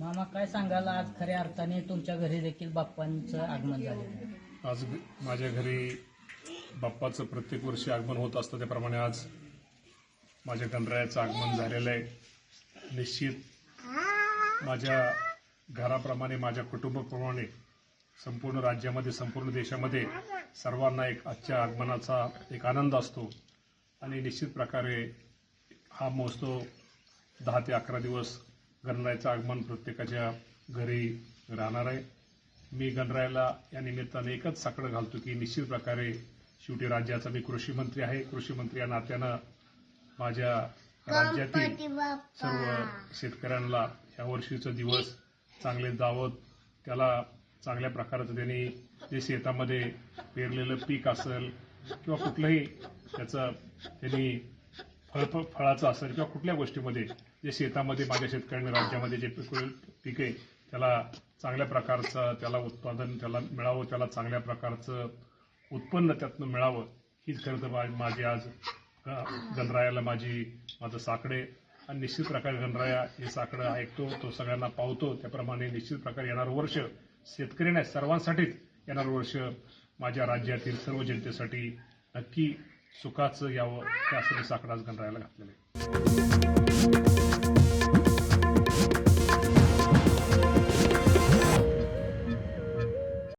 मामा काय सांगाल, आज खऱ्या अर्थाने तुमच्या घरी देखील बाप्पांचं आगमन झालं? आज माझ्या घरी बाप्पाचं प्रत्येक वर्षी आगमन होत असतं, त्याप्रमाणे आज माझ्या गणरायाचं आगमन झालेलं आहे. निश्चित माझ्या घराप्रमाणे, माझ्या कुटुंबाप्रमाणे संपूर्ण राज्यामध्ये, संपूर्ण देशामध्ये सर्वांना एक आजच्या आगमनाचा एक आनंद असतो आणि निश्चित प्रकारे हा महोत्सव 10 ते 11 दिवस गणरायाचं आगमन प्रत्येकाच्या घरी राहणार आहे. मी गणरायाला या निमित्ताने एकच साकडं घालतो की निश्चित प्रकारे शेवटी राज्याचा मी कृषी मंत्री आहे. कृषी मंत्री या नात्यानं माझ्या राज्यातील सर्व शेतकऱ्यांना या वर्षीचं दिवस चांगले जावं, त्याला चांगल्या प्रकारचं त्यांनी जे शेतामध्ये पेरलेलं पीक असेल किंवा कुठलंही त्याचं त्यांनी फळाचं असेल किंवा कुठल्या गोष्टीमध्ये जे शेतामध्ये माझ्या शेतकऱ्यांनी राज्यामध्ये जे पीक आहे त्याला चांगल्या प्रकारचं त्याला उत्पादन त्याला मिळावं, त्याला चांगल्या प्रकारचं उत्पन्न त्यातनं मिळावं, हीच खरं तर माझी आज गणरायाला माझं साकडे. आणि निश्चित प्रकारे गणराया हे साकडं ऐकतो, तो सगळ्यांना पावतो. त्याप्रमाणे निश्चित प्रकारे येणारं वर्ष शेतकरी नाही सर्वांसाठीच येणारं वर्ष माझ्या राज्यातील सर्व जनतेसाठी नक्की सुखाचं यावं, त्यासाठी साकडं आज गणरायाला घातलेलं आहे.